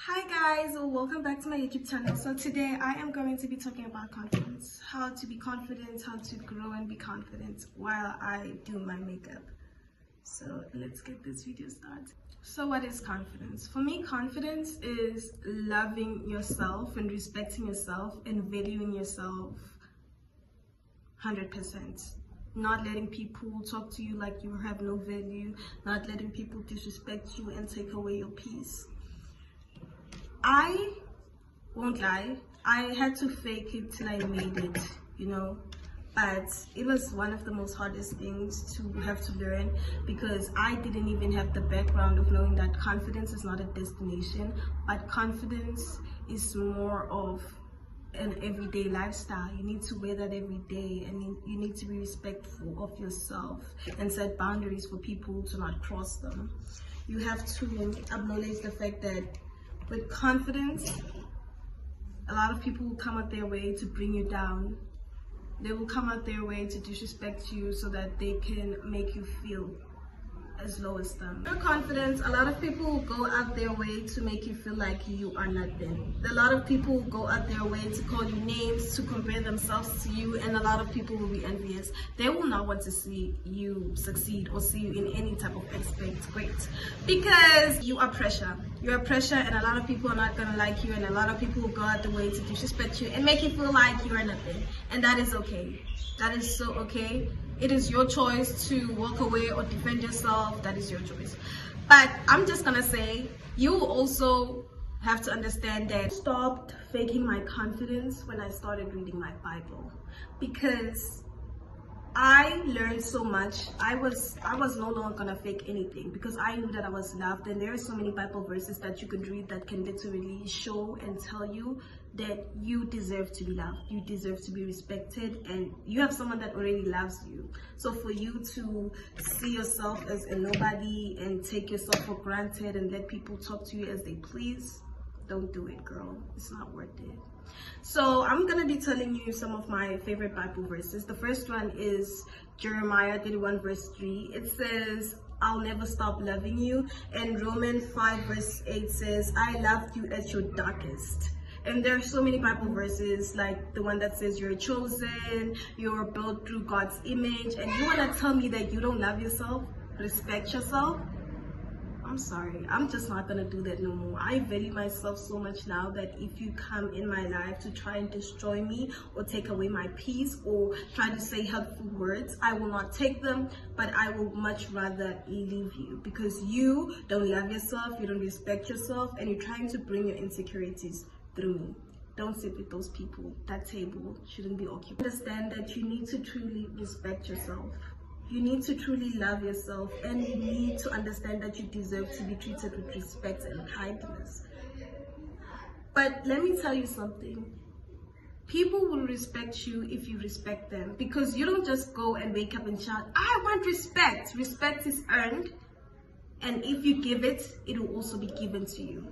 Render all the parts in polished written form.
Hi guys, welcome back to my YouTube channel. So today I am going to be talking about confidence, how to be confident, how to grow and be confident while I do my makeup. So let's get this video started. So what is confidence? For me, confidence is loving yourself and respecting yourself and valuing yourself 100%. Not letting people talk to you like you have no value, not letting people disrespect you and take away your peace. I won't lie, I had to fake it till I made it, but it was one of the most hardest things to have to learn, because I didn't even have the background of knowing that confidence is not a destination, but confidence is more of an everyday lifestyle. You need to wear that every day, and you need to be respectful of yourself and set boundaries for people to not cross them. You have to acknowledge the fact that with confidence, a lot of people will come out their way to bring you down. They will come out their way to disrespect you so that they can make you feel as low as them. Your confidence, a lot of people will go out their way to make you feel like you are nothing. A lot of people will go out their way to call you names, to compare themselves to you, and a lot of people will be envious. They will not want to see you succeed or see you in any type of aspect great, because you are pressure. You are pressure, and a lot of people are not gonna like you, and a lot of people will go out the way to disrespect you and make you feel like you are nothing. And that is okay. That is so okay. It is your choice to walk away or defend yourself. That is your choice. But I'm just gonna say, you also have to understand that I stopped faking my confidence when I started reading my Bible, because I learned so much. I was no longer gonna fake anything, because I knew that I was loved, and there are so many Bible verses that you can read that can literally show and tell you that you deserve to be loved, you deserve to be respected, and you have someone that already loves you. So for you to see yourself as a nobody and take yourself for granted and let people talk to you as they please, don't do it, girl. It's not worth it. So I'm gonna be telling you some of my favorite Bible verses. The first one is Jeremiah 31 verse 3. It says, I'll never stop loving you. And Romans 5 verse 8 says, I loved you at your darkest. And there are so many Bible verses, like the one that says you're chosen, you're built through God's image, and you wanna tell me that you don't love yourself, respect yourself? I'm sorry, I'm just not gonna do that no more. I value myself so much now that if you come in my life to try and destroy me or take away my peace or try to say hurtful words, I will not take them, but I will much rather leave you, because you don't love yourself, you don't respect yourself, and you're trying to bring your insecurities through me. Don't sit with those people. That table shouldn't be occupied. Understand that you need to truly respect yourself. You need to truly love yourself, and you need to understand that you deserve to be treated with respect and kindness. But let me tell you something. People will respect you if you respect them, because you don't just go and wake up and shout, I want respect. Respect is earned, and if you give it, it will also be given to you.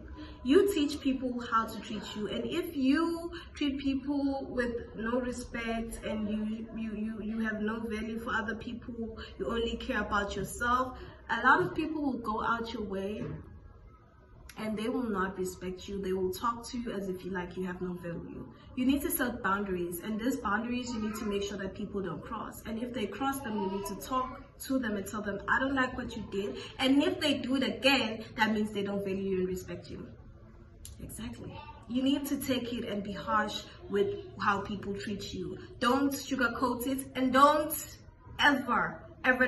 You teach people how to treat you, and if you treat people with no respect and you have no value for other people, you only care about yourself, a lot of people will go out your way and they will not respect you. They will talk to you as if you have no value. You need to set boundaries, and these boundaries you need to make sure that people don't cross. And if they cross them, you need to talk to them and tell them, I don't like what you did. And if they do it again, that means they don't value you and respect you. Exactly. You need to take it and be harsh with how people treat you. Don't sugarcoat it, and don't ever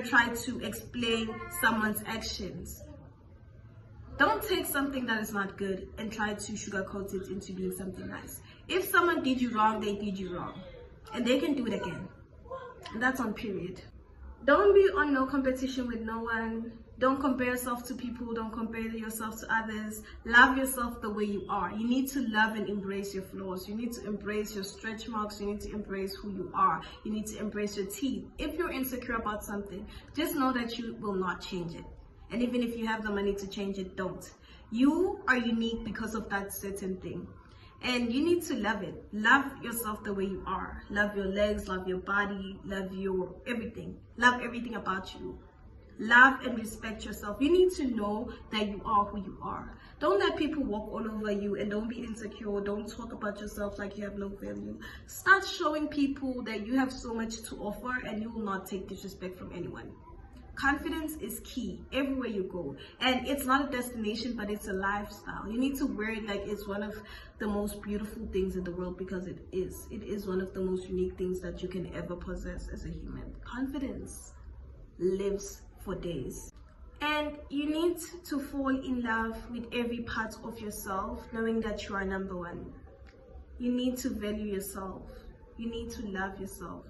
try to explain someone's actions. Don't take something that is not good and try to sugarcoat it into being something nice. If someone did you wrong, they did you wrong, and they can do it again. And that's on period. Don't be on no competition with no one. Don't compare yourself to people. Don't compare yourself to others. Love yourself the way you are. You need to love and embrace your flaws. You need to embrace your stretch marks. You need to embrace who you are. You need to embrace your teeth. If you're insecure about something, just know that you will not change it. And even if you have the money to change it, don't. You are unique because of that certain thing. And you need to love it. Love yourself the way you are. Love your legs, love your body, love your everything. Love everything about you. Love and respect yourself. You need to know that you are who you are. Don't let people walk all over you, and don't be insecure. Don't talk about yourself like you have no value. Start showing people that you have so much to offer, and you will not take disrespect from anyone. Confidence is key everywhere you go, and it's not a destination, but it's a lifestyle. You need to wear it like it's one of the most beautiful things in the world, because it is one of the most unique things that you can ever possess as a human. Confidence lives for days, and you need to fall in love with every part of yourself, knowing that you are number one. You need to value yourself. You need to love yourself.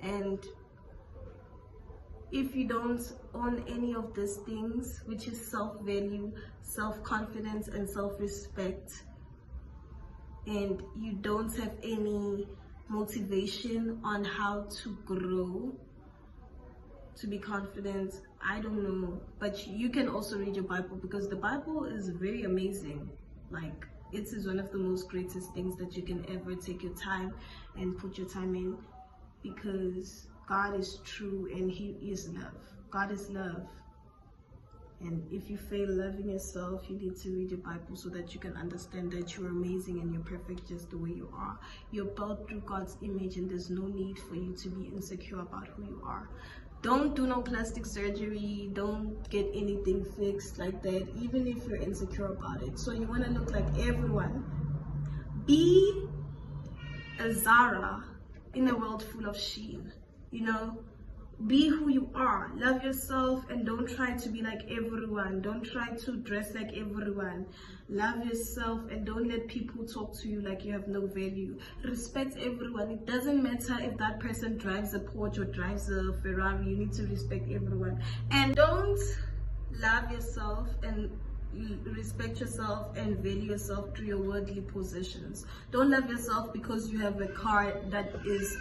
And if you don't own any of these things, which is self-value, self-confidence, and self-respect, and you don't have any motivation on how to grow, to be confident, I don't know. But you can also read your Bible, because the Bible is very amazing. Like, it is one of the most greatest things that you can ever take your time and put your time in, because God is true and He is love. God is love. And if you fail loving yourself, you need to read your Bible so that you can understand that you're amazing and you're perfect just the way you are. You're built through God's image, and there's no need for you to be insecure about who you are. Don't do no plastic surgery. Don't get anything fixed like that, even if you're insecure about it. So you want to look like everyone. Be a Zara in a world full of Shein. You know, be who you are. Love yourself, and don't try to be like everyone. Don't try to dress like everyone. Love yourself, and don't let people talk to you like you have no value. Respect everyone. It doesn't matter if that person drives a Porsche or drives a Ferrari. You need to respect everyone. And don't love yourself and respect yourself and value yourself through your worldly possessions. Don't love yourself because you have a car that is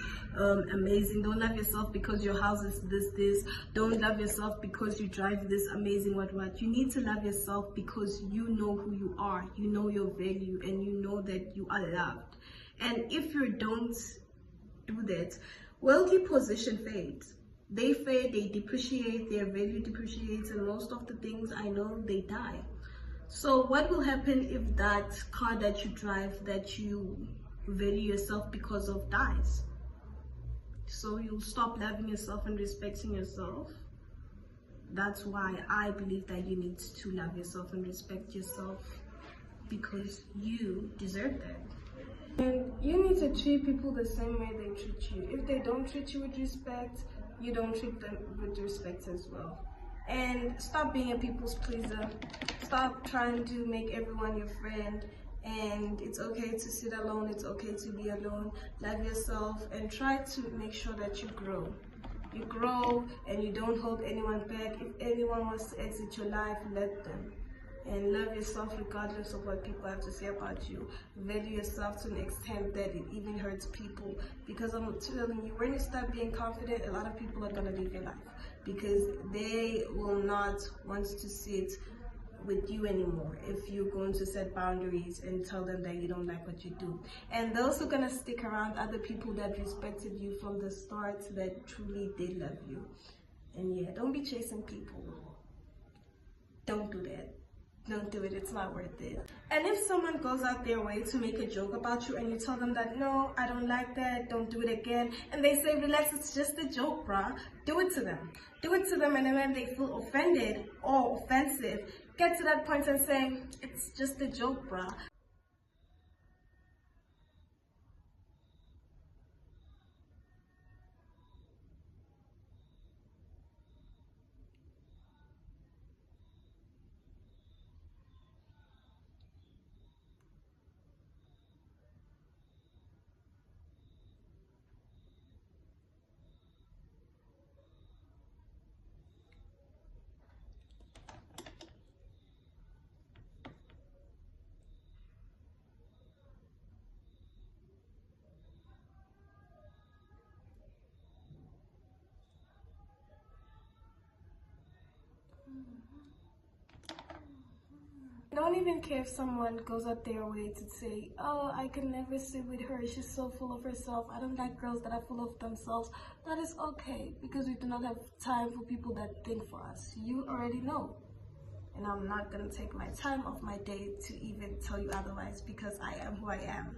amazing. Don't love yourself because your house is this. Don't love yourself because you drive this amazing what. You need to love yourself because you know who you are, you know your value, and you know that you are loved. And if you don't do that, worldly possession fades. They fade, they depreciate, their value depreciates, and most of the things I know, they die. So what will happen if that car that you drive, that you value yourself because of, dies? So you'll stop loving yourself and respecting yourself. That's why I believe that you need to love yourself and respect yourself, because you deserve that. And you need to treat people the same way they treat you. If they don't treat you with respect, you don't treat them with respect as well. And stop being a people's pleaser. Stop trying to make everyone your friend. And it's okay to sit alone, it's okay to be alone. Love yourself and try to make sure that you grow. You grow and you don't hold anyone back. If anyone wants to exit your life, let them. And love yourself regardless of what people have to say about you. Value yourself to an extent that it even hurts people. Because I'm telling you, when you start being confident, a lot of people are going to leave your life, because they will not want to sit with you anymore if you're going to set boundaries and tell them that you don't like what you do. And those who are going to stick around are the people that respected you from the start, that truly did love you. And yeah, don't be chasing people. Don't do that. Don't do it, it's not worth it. And if someone goes out their way to make a joke about you and you tell them that, no, I don't like that, don't do it again, and they say, relax, it's just a joke, bruh, do it to them. Do it to them, and then when they feel offended or offensive, get to that point and say, it's just a joke, bruh. I don't even care if someone goes out their way to say, oh, I can never sit with her, she's so full of herself, I don't like girls that are full of themselves. That is okay, because we do not have time for people that think for us. You already know. And I'm not gonna take my time off my day to even tell you otherwise, because I am who I am.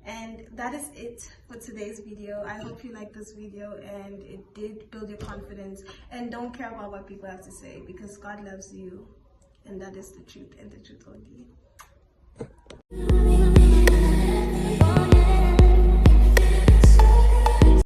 And that is it for today's video. I hope you liked this video and it did build your confidence. And don't care about what people have to say, because God loves you, and that is the truth and the truth only.